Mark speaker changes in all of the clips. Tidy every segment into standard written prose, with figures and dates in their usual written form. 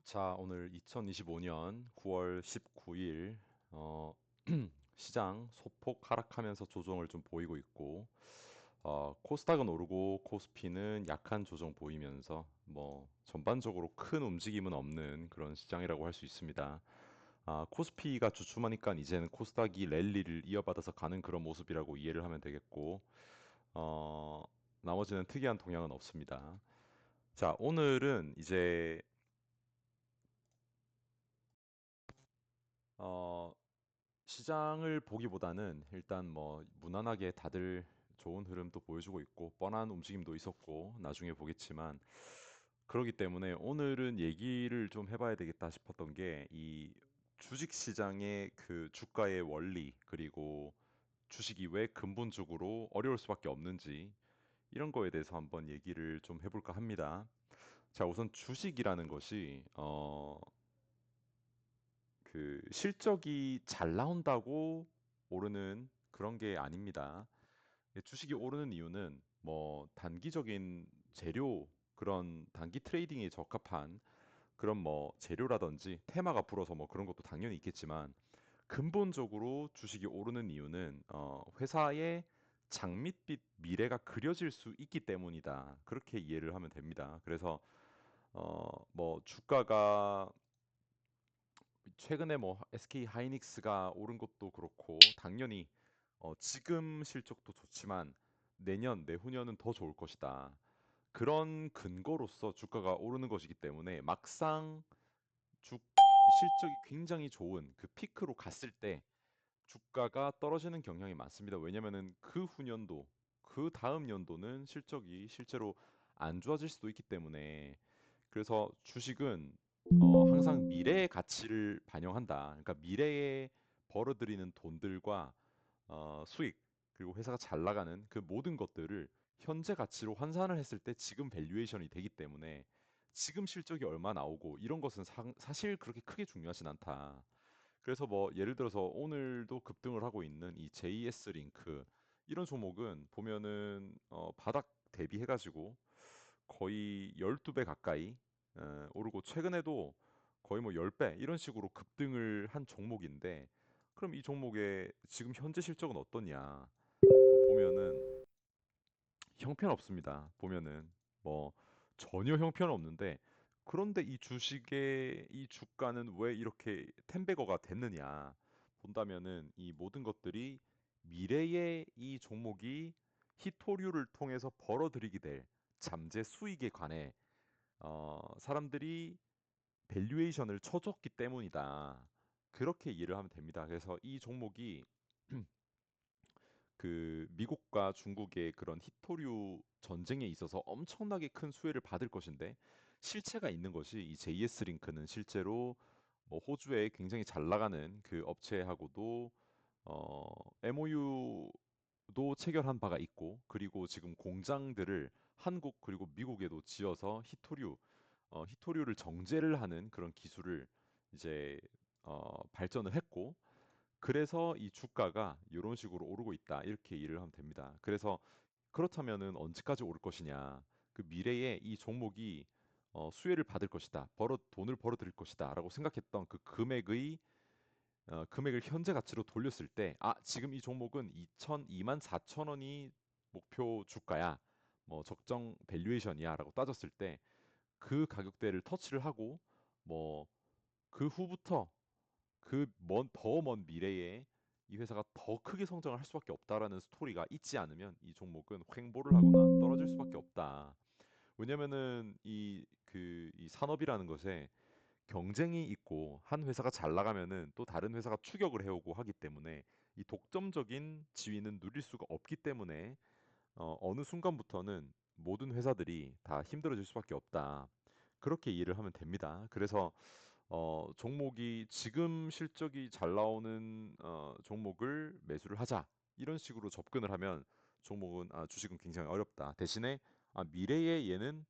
Speaker 1: 자, 오늘 2025년 9월 19일 시장 소폭 하락하면서 조정을 좀 보이고 있고, 코스닥은 오르고 코스피는 약한 조정 보이면서 뭐 전반적으로 큰 움직임은 없는 그런 시장이라고 할 수 있습니다. 코스피가 주춤하니까 이제는 코스닥이 랠리를 이어받아서 가는 그런 모습이라고 이해를 하면 되겠고, 어, 나머지는 특이한 동향은 없습니다. 자, 오늘은 이제 어, 시장을 보기보다는 일단 뭐 무난하게 다들 좋은 흐름도 보여주고 있고 뻔한 움직임도 있었고 나중에 보겠지만 그러기 때문에 오늘은 얘기를 좀 해봐야 되겠다 싶었던 게 이 주식 시장의 그 주가의 원리 그리고 주식이 왜 근본적으로 어려울 수밖에 없는지 이런 거에 대해서 한번 얘기를 좀 해볼까 합니다. 자, 우선 주식이라는 것이 그 실적이 잘 나온다고 오르는 그런 게 아닙니다. 주식이 오르는 이유는 뭐 단기적인 재료 그런 단기 트레이딩에 적합한 그런 뭐 재료라든지 테마가 불어서 뭐 그런 것도 당연히 있겠지만 근본적으로 주식이 오르는 이유는 회사의 장밋빛 미래가 그려질 수 있기 때문이다. 그렇게 이해를 하면 됩니다. 그래서 뭐 주가가 최근에 뭐 SK 하이닉스가 오른 것도 그렇고 당연히 지금 실적도 좋지만 내년, 내후년은 더 좋을 것이다. 그런 근거로서 주가가 오르는 것이기 때문에 막상 주 실적이 굉장히 좋은 그 피크로 갔을 때 주가가 떨어지는 경향이 많습니다. 왜냐면은 그 후년도, 그 다음 연도는 실적이 실제로 안 좋아질 수도 있기 때문에 그래서 주식은 항상 미래의 가치를 반영한다. 그러니까 미래에 벌어들이는 돈들과 수익 그리고 회사가 잘 나가는 그 모든 것들을 현재 가치로 환산을 했을 때 지금 밸류에이션이 되기 때문에 지금 실적이 얼마 나오고 이런 것은 사실 그렇게 크게 중요하진 않다. 그래서 뭐 예를 들어서 오늘도 급등을 하고 있는 이 JS 링크 이런 종목은 보면은 바닥 대비해가지고 거의 12배 가까이 오르고 최근에도 거의 뭐 10배 이런 식으로 급등을 한 종목인데 그럼 이 종목의 지금 현재 실적은 어떠냐? 뭐 보면은 형편없습니다. 보면은 뭐 전혀 형편없는데 그런데 이 주식의 이 주가는 왜 이렇게 텐베거가 됐느냐 본다면은 이 모든 것들이 미래의 이 종목이 희토류를 통해서 벌어들이게 될 잠재 수익에 관해 사람들이 밸류에이션을 쳐줬기 때문이다. 그렇게 이해를 하면 됩니다. 그래서 이 종목이 그 미국과 중국의 그런 희토류 전쟁에 있어서 엄청나게 큰 수혜를 받을 것인데 실체가 있는 것이 이 JS 링크는 실제로 뭐 호주에 굉장히 잘 나가는 그 업체하고도 MOU도 체결한 바가 있고 그리고 지금 공장들을 한국 그리고 미국에도 지어서 희토류를 정제를 하는 그런 기술을 이제 발전을 했고 그래서 이 주가가 이런 식으로 오르고 있다. 이렇게 이해를 하면 됩니다. 그래서 그렇다면은 언제까지 오를 것이냐? 그 미래에 이 종목이 수혜를 받을 것이다. 돈을 벌어들일 것이다라고 생각했던 그 금액을 현재 가치로 돌렸을 때, 지금 이 종목은 2만 4천 원이 목표 주가야. 뭐 적정 밸류에이션이야라고 따졌을 때 그 가격대를 터치를 하고 뭐 그 후부터 더 먼 미래에 이 회사가 더 크게 성장을 할 수밖에 없다라는 스토리가 있지 않으면 이 종목은 횡보를 하거나 떨어질 수밖에 없다. 왜냐면은 이 산업이라는 것에 경쟁이 있고 한 회사가 잘 나가면은 또 다른 회사가 추격을 해오고 하기 때문에 이 독점적인 지위는 누릴 수가 없기 때문에 어느 순간부터는 모든 회사들이 다 힘들어질 수밖에 없다. 그렇게 이해를 하면 됩니다. 그래서 종목이 지금 실적이 잘 나오는 종목을 매수를 하자. 이런 식으로 접근을 하면 주식은 굉장히 어렵다. 대신에 미래에 얘는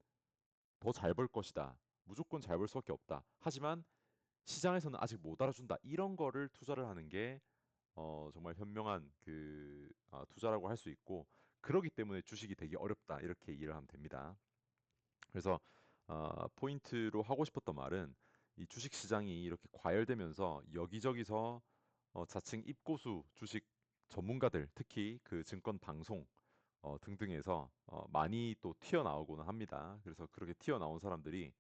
Speaker 1: 더 잘 벌 것이다. 무조건 잘 벌 수밖에 없다. 하지만 시장에서는 아직 못 알아준다. 이런 거를 투자를 하는 게 정말 현명한 투자라고 할 수 있고 그러기 때문에 주식이 되게 어렵다. 이렇게 이해를 하면 됩니다. 그래서 포인트로 하고 싶었던 말은 이 주식 시장이 이렇게 과열되면서 여기저기서 자칭 입고수 주식 전문가들, 특히 그 증권 방송 등등에서 많이 또 튀어나오고는 합니다. 그래서 그렇게 튀어나온 사람들이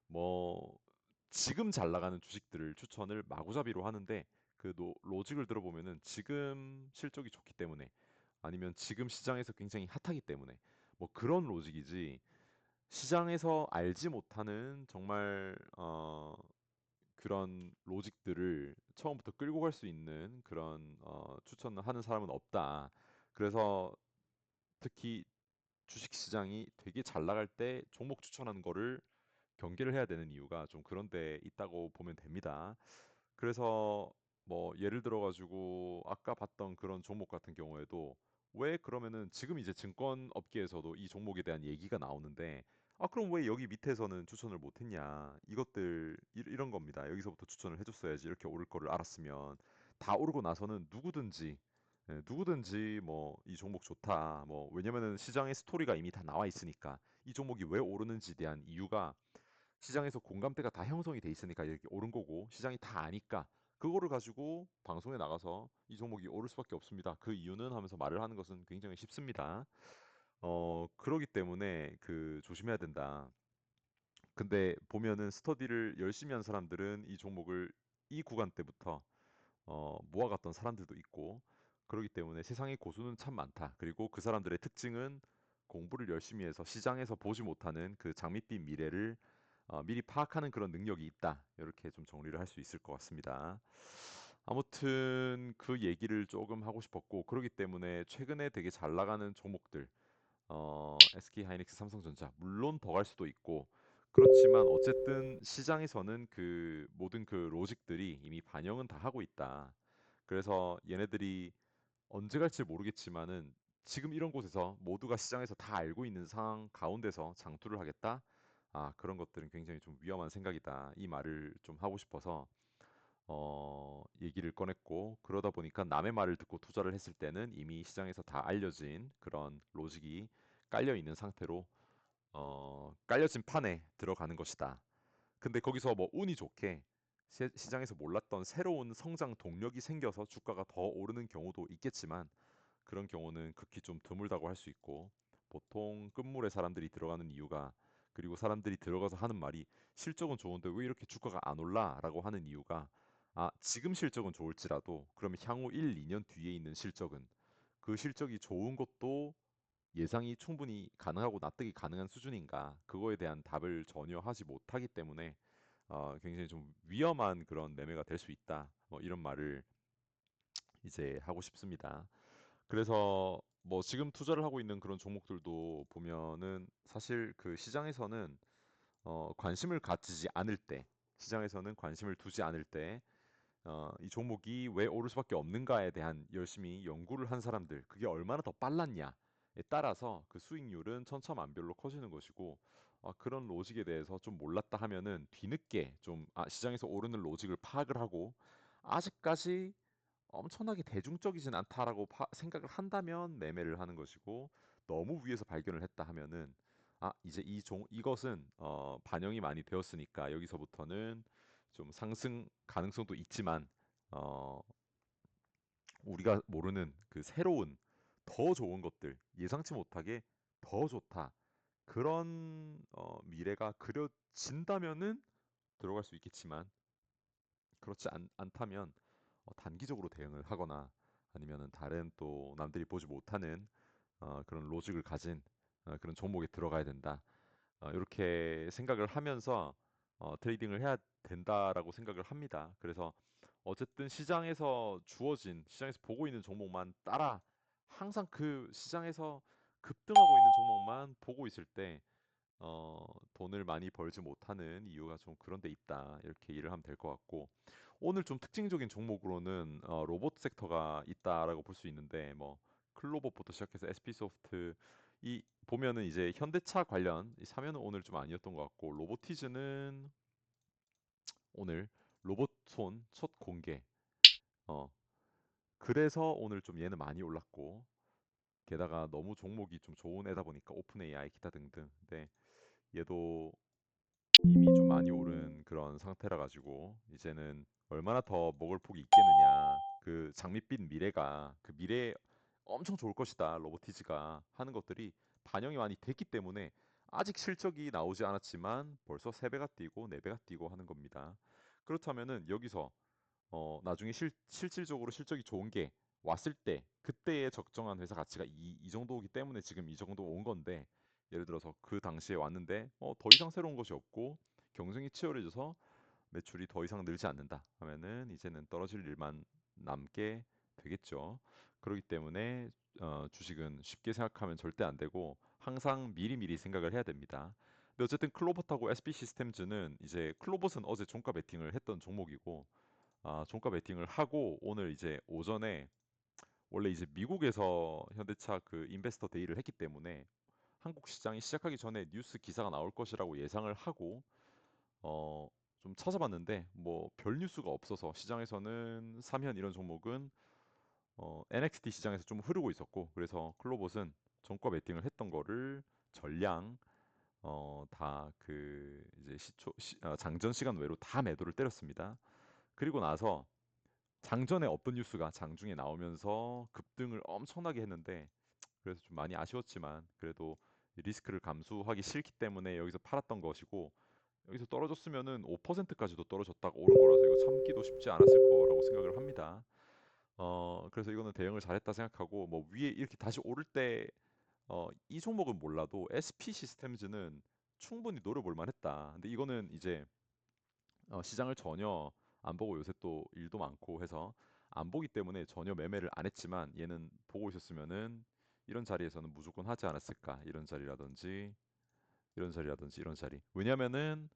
Speaker 1: 뭐 지금 잘 나가는 주식들을 추천을 마구잡이로 하는데 그 로직을 들어보면은 지금 실적이 좋기 때문에 아니면 지금 시장에서 굉장히 핫하기 때문에 뭐 그런 로직이지 시장에서 알지 못하는 정말 그런 로직들을 처음부터 끌고 갈 수 있는 그런 추천을 하는 사람은 없다. 그래서 특히 주식 시장이 되게 잘 나갈 때 종목 추천하는 거를 경계를 해야 되는 이유가 좀 그런 데 있다고 보면 됩니다. 그래서 뭐 예를 들어 가지고 아까 봤던 그런 종목 같은 경우에도 왜 그러면은 지금 이제 증권 업계에서도 이 종목에 대한 얘기가 나오는데 아 그럼 왜 여기 밑에서는 추천을 못 했냐 이것들 이런 겁니다. 여기서부터 추천을 해줬어야지 이렇게 오를 거를 알았으면 다 오르고 나서는 누구든지 누구든지 뭐 이 종목 좋다 뭐 왜냐면은 시장의 스토리가 이미 다 나와 있으니까 이 종목이 왜 오르는지에 대한 이유가 시장에서 공감대가 다 형성이 돼 있으니까 이렇게 오른 거고 시장이 다 아니까 그거를 가지고 방송에 나가서 이 종목이 오를 수밖에 없습니다. 그 이유는 하면서 말을 하는 것은 굉장히 쉽습니다. 그러기 때문에 그 조심해야 된다. 근데 보면은 스터디를 열심히 한 사람들은 이 종목을 이 구간 때부터 모아갔던 사람들도 있고 그러기 때문에 세상에 고수는 참 많다. 그리고 그 사람들의 특징은 공부를 열심히 해서 시장에서 보지 못하는 그 장밋빛 미래를 미리 파악하는 그런 능력이 있다. 이렇게 좀 정리를 할 수 있을 것 같습니다. 아무튼 그 얘기를 조금 하고 싶었고 그러기 때문에 최근에 되게 잘 나가는 종목들 SK 하이닉스, 삼성전자 물론 더 갈 수도 있고 그렇지만 어쨌든 시장에서는 그 모든 그 로직들이 이미 반영은 다 하고 있다. 그래서 얘네들이 언제 갈지 모르겠지만은 지금 이런 곳에서 모두가 시장에서 다 알고 있는 상황 가운데서 장투를 하겠다. 아, 그런 것들은 굉장히 좀 위험한 생각이다. 이 말을 좀 하고 싶어서 얘기를 꺼냈고 그러다 보니까 남의 말을 듣고 투자를 했을 때는 이미 시장에서 다 알려진 그런 로직이 깔려 있는 상태로 깔려진 판에 들어가는 것이다. 근데 거기서 뭐 운이 좋게 시장에서 몰랐던 새로운 성장 동력이 생겨서 주가가 더 오르는 경우도 있겠지만 그런 경우는 극히 좀 드물다고 할 수 있고 보통 끝물에 사람들이 들어가는 이유가 그리고 사람들이 들어가서 하는 말이 실적은 좋은데 왜 이렇게 주가가 안 올라라고 하는 이유가 아, 지금 실적은 좋을지라도 그러면 향후 1, 2년 뒤에 있는 실적은 그 실적이 좋은 것도 예상이 충분히 가능하고 납득이 가능한 수준인가 그거에 대한 답을 전혀 하지 못하기 때문에 굉장히 좀 위험한 그런 매매가 될 수 있다. 뭐 이런 말을 이제 하고 싶습니다. 그래서 뭐 지금 투자를 하고 있는 그런 종목들도 보면은 사실 그 시장에서는 관심을 가지지 않을 때, 시장에서는 관심을 두지 않을 때, 이 종목이 왜 오를 수밖에 없는가에 대한 열심히 연구를 한 사람들, 그게 얼마나 더 빨랐냐에 따라서 그 수익률은 천차만별로 커지는 것이고, 그런 로직에 대해서 좀 몰랐다 하면은 뒤늦게 좀 시장에서 오르는 로직을 파악을 하고 아직까지 엄청나게 대중적이진 않다라고 생각을 한다면 매매를 하는 것이고 너무 위에서 발견을 했다 하면은 이제 이것은 반영이 많이 되었으니까 여기서부터는 좀 상승 가능성도 있지만 어, 우리가 모르는 그 새로운 더 좋은 것들 예상치 못하게 더 좋다 그런 미래가 그려진다면은 들어갈 수 있겠지만 그렇지 않다면 단기적으로 대응을 하거나 아니면은 다른 또 남들이 보지 못하는 그런 로직을 가진 그런 종목에 들어가야 된다. 이렇게 생각을 하면서 트레이딩을 해야 된다라고 생각을 합니다. 그래서 어쨌든 시장에서 주어진 시장에서 보고 있는 종목만 따라 항상 그 시장에서 급등하고 있는 종목만 보고 있을 때 돈을 많이 벌지 못하는 이유가 좀 그런 데 있다. 이렇게 이해를 하면 될 것 같고 오늘 좀 특징적인 종목으로는 로봇 섹터가 있다라고 볼 수 있는데 뭐 클로버부터 시작해서 SP소프트 이 보면은 이제 현대차 관련 이 사면은 오늘 좀 아니었던 것 같고 로보티즈는 오늘 로봇손 첫 공개 어 그래서 오늘 좀 얘는 많이 올랐고 게다가 너무 종목이 좀 좋은 애다 보니까 오픈 AI 기타 등등 근데 얘도 이미 좀 많이 오른 그런 상태라 가지고 이제는 얼마나 더 먹을 폭이 있겠느냐. 그 장밋빛 미래가 그 미래에 엄청 좋을 것이다. 로보티즈가 하는 것들이 반영이 많이 됐기 때문에 아직 실적이 나오지 않았지만 벌써 3배가 뛰고 4배가 뛰고 하는 겁니다. 그렇다면은 여기서 나중에 실질적으로 실적이 좋은 게 왔을 때 그때의 적정한 회사 가치가 이 정도이기 때문에 지금 이 정도 온 건데 예를 들어서 그 당시에 왔는데 더 이상 새로운 것이 없고 경쟁이 치열해져서 매출이 더 이상 늘지 않는다 하면은 이제는 떨어질 일만 남게 되겠죠. 그렇기 때문에 주식은 쉽게 생각하면 절대 안 되고 항상 미리미리 생각을 해야 됩니다. 근데 어쨌든 클로버트하고 SB 시스템즈는 이제 클로버트는 어제 종가 베팅을 했던 종목이고 종가 베팅을 하고 오늘 이제 오전에 원래 이제 미국에서 현대차 그 인베스터 데이를 했기 때문에 한국 시장이 시작하기 전에 뉴스 기사가 나올 것이라고 예상을 하고 어, 좀 찾아봤는데 뭐 별 뉴스가 없어서 시장에서는 삼현 이런 종목은 NXT 시장에서 좀 흐르고 있었고 그래서 클로봇은 종가 베팅을 했던 거를 전량 다 그 이제 장전 시간 외로 다 매도를 때렸습니다. 그리고 나서 장전에 어떤 뉴스가 장중에 나오면서 급등을 엄청나게 했는데 그래서 좀 많이 아쉬웠지만 그래도 리스크를 감수하기 싫기 때문에 여기서 팔았던 것이고 여기서 떨어졌으면은 5%까지도 떨어졌다가 오른 거라서 이거 참기도 쉽지 않았을 거라고 생각을 합니다. 그래서 이거는 대응을 잘했다 생각하고 뭐 위에 이렇게 다시 오를 때 이 종목은 몰라도 SP 시스템즈는 충분히 노려볼 만했다. 근데 이거는 이제 시장을 전혀 안 보고 요새 또 일도 많고 해서 안 보기 때문에 전혀 매매를 안 했지만 얘는 보고 있었으면은 이런 자리에서는 무조건 하지 않았을까? 이런 자리라든지 이런 자리라든지 이런 자리. 왜냐면은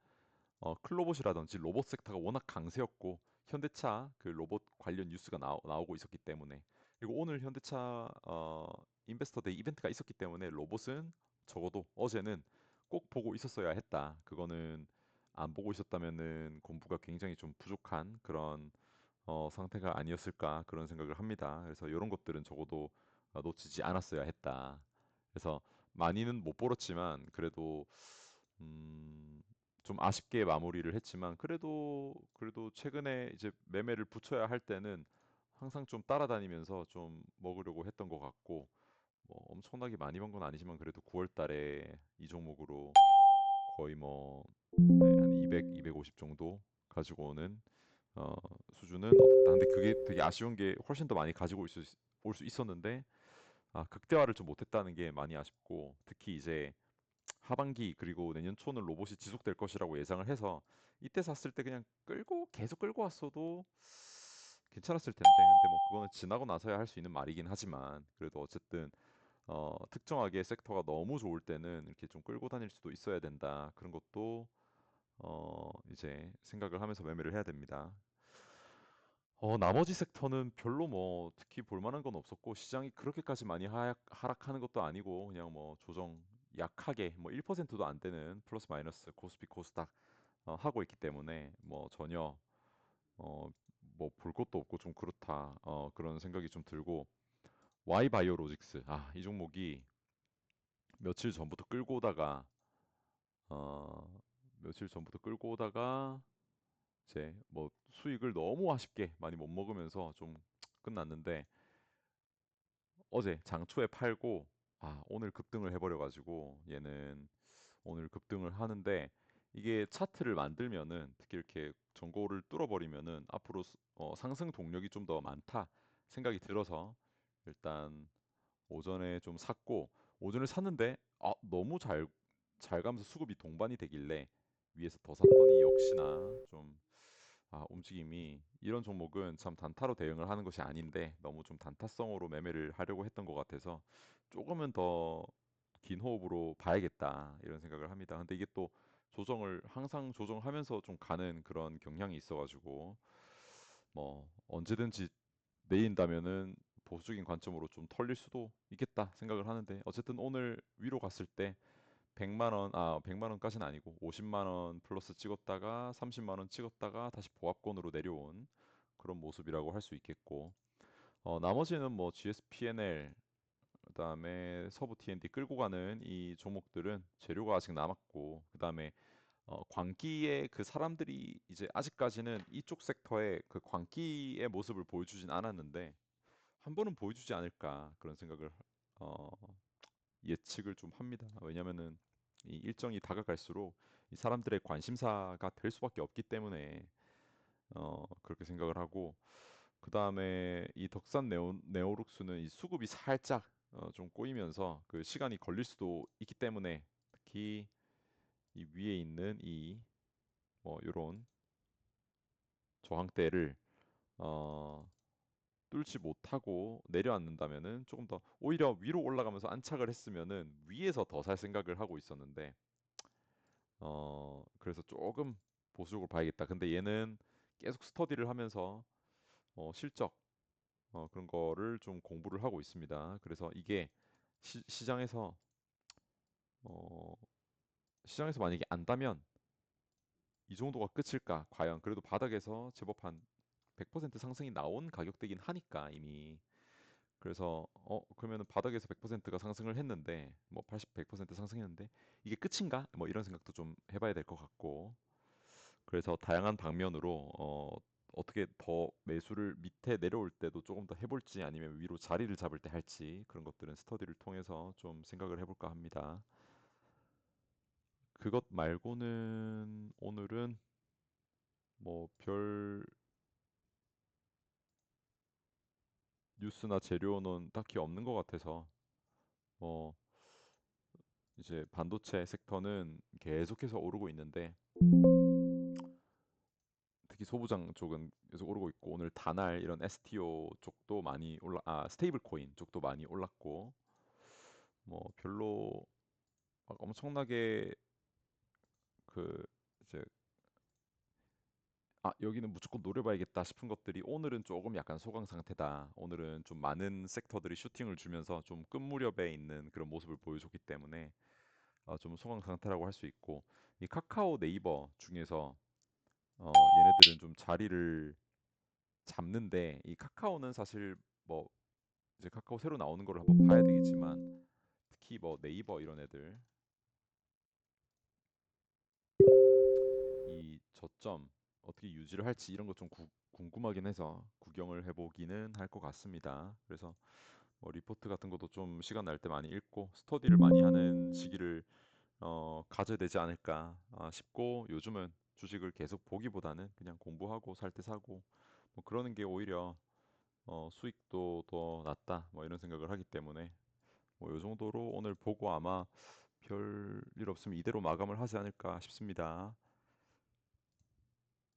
Speaker 1: 클로봇이라든지 로봇 섹터가 워낙 강세였고 현대차 그 로봇 관련 뉴스가 나오고 있었기 때문에 그리고 오늘 현대차 인베스터 데이 이벤트가 있었기 때문에 로봇은 적어도 어제는 꼭 보고 있었어야 했다. 그거는 안 보고 있었다면은 공부가 굉장히 좀 부족한 그런 상태가 아니었을까 그런 생각을 합니다. 그래서 이런 것들은 적어도 놓치지 않았어야 했다. 그래서 많이는 못 벌었지만 그래도 음, 좀 아쉽게 마무리를 했지만 그래도 최근에 이제 매매를 붙여야 할 때는 항상 좀 따라다니면서 좀 먹으려고 했던 것 같고 뭐 엄청나게 많이 번 건 아니지만 그래도 9월 달에 이 종목으로 거의 뭐 네, 한 200, 250 정도 가지고 오는 어, 수준은 얻었다. 근데 그게 되게 아쉬운 게 훨씬 더 많이 가지고 올 수 있었는데 극대화를 좀 못했다는 게 많이 아쉽고 특히 이제 하반기 그리고 내년 초는 로봇이 지속될 것이라고 예상을 해서 이때 샀을 때 그냥 계속 끌고 왔어도 괜찮았을 텐데 근데 뭐 그거는 지나고 나서야 할 수 있는 말이긴 하지만 그래도 어쨌든 특정하게 섹터가 너무 좋을 때는 이렇게 좀 끌고 다닐 수도 있어야 된다 그런 것도 이제 생각을 하면서 매매를 해야 됩니다. 나머지 섹터는 별로 뭐 특히 볼 만한 건 없었고 시장이 그렇게까지 많이 하락하는 것도 아니고 그냥 뭐 조정 약하게 뭐 1%도 안 되는 플러스 마이너스 코스피 코스닥 하고 있기 때문에 뭐 전혀 어, 뭐 볼 것도 없고 좀 그렇다 그런 생각이 좀 들고 Y바이오로직스 이 종목이 며칠 전부터 끌고 오다가 어, 며칠 전부터 끌고 오다가 이제 뭐 수익을 너무 아쉽게 많이 못 먹으면서 좀 끝났는데 어제 장초에 팔고 오늘 급등을 해버려가지고 얘는 오늘 급등을 하는데 이게 차트를 만들면은 특히 이렇게 전고를 뚫어버리면은 앞으로 상승 동력이 좀 더 많다 생각이 들어서 일단 오전에 좀 샀고 오전에 샀는데 너무 잘 가면서 수급이 동반이 되길래 위에서 더 샀더니 역시나 좀 움직임이 이런 종목은 참 단타로 대응을 하는 것이 아닌데 너무 좀 단타성으로 매매를 하려고 했던 것 같아서 조금은 더 긴 호흡으로 봐야겠다 이런 생각을 합니다. 근데 이게 또 조정을 항상 조정하면서 좀 가는 그런 경향이 있어가지고 뭐 언제든지 내린다면은 보수적인 관점으로 좀 털릴 수도 있겠다 생각을 하는데 어쨌든 오늘 위로 갔을 때 100만 원, 100만 원까지는 아니고 50만 원 플러스 찍었다가 30만 원 찍었다가 다시 보합권으로 내려온 그런 모습이라고 할 수 있겠고 나머지는 뭐 GSPNL 그다음에 서부 T&D 끌고 가는 이 종목들은 재료가 아직 남았고 그다음에 광기에 그 사람들이 이제 아직까지는 이쪽 섹터의 그 광기의 모습을 보여주진 않았는데 한 번은 보여주지 않을까 그런 생각을 어, 예측을 좀 합니다. 왜냐면은 이 일정이 다가갈수록 이 사람들의 관심사가 될 수밖에 없기 때문에 그렇게 생각을 하고 그 다음에 이 덕산 네오룩스는 이 수급이 살짝 좀 꼬이면서 그 시간이 걸릴 수도 있기 때문에 특히 이 위에 있는 이 뭐 요런 저항대를 어, 뚫지 못하고 내려앉는다면은 조금 더 오히려 위로 올라가면서 안착을 했으면은 위에서 더 살 생각을 하고 있었는데 그래서 조금 보수적으로 봐야겠다. 근데 얘는 계속 스터디를 하면서 실적 그런 거를 좀 공부를 하고 있습니다. 그래서 이게 시장에서 어, 시장에서 만약에 안다면 이 정도가 끝일까? 과연 그래도 바닥에서 제법 한 100% 상승이 나온 가격대긴 하니까 이미 그래서 그러면은 바닥에서 100%가 상승을 했는데 뭐 80, 100% 상승했는데 이게 끝인가? 뭐 이런 생각도 좀 해봐야 될 것 같고 그래서 다양한 방면으로 어떻게 더 매수를 밑에 내려올 때도 조금 더 해볼지 아니면 위로 자리를 잡을 때 할지 그런 것들은 스터디를 통해서 좀 생각을 해볼까 합니다. 그것 말고는 오늘은 뭐 별 뉴스나 재료는 딱히 없는 것 같아서 뭐 이제 반도체 섹터는 계속해서 오르고 있는데 특히 소부장 쪽은 계속 오르고 있고 오늘 다날 이런 STO 쪽도 많이 스테이블 코인 쪽도 많이 올랐고 뭐 별로 막 엄청나게 그 이제 여기는 무조건 노려봐야겠다 싶은 것들이 오늘은 조금 약간 소강 상태다. 오늘은 좀 많은 섹터들이 슈팅을 주면서 좀 끝무렵에 있는 그런 모습을 보여줬기 때문에 좀 소강 상태라고 할 수 있고 이 카카오 네이버 중에서 얘네들은 좀 자리를 잡는데 이 카카오는 사실 뭐 이제 카카오 새로 나오는 거를 한번 봐야 되겠지만 특히 뭐 네이버 이런 애들 이 저점 어떻게 유지를 할지 이런 거 좀 궁금하긴 해서 구경을 해보기는 할 것 같습니다. 그래서 뭐 리포트 같은 것도 좀 시간 날 때 많이 읽고 스터디를 많이 하는 시기를 가져야 되지 않을까 싶고 요즘은 주식을 계속 보기보다는 그냥 공부하고 살 때 사고 뭐 그러는 게 오히려 수익도 더 낫다 뭐 이런 생각을 하기 때문에 뭐 요 정도로 오늘 보고 아마 별 일 없으면 이대로 마감을 하지 않을까 싶습니다.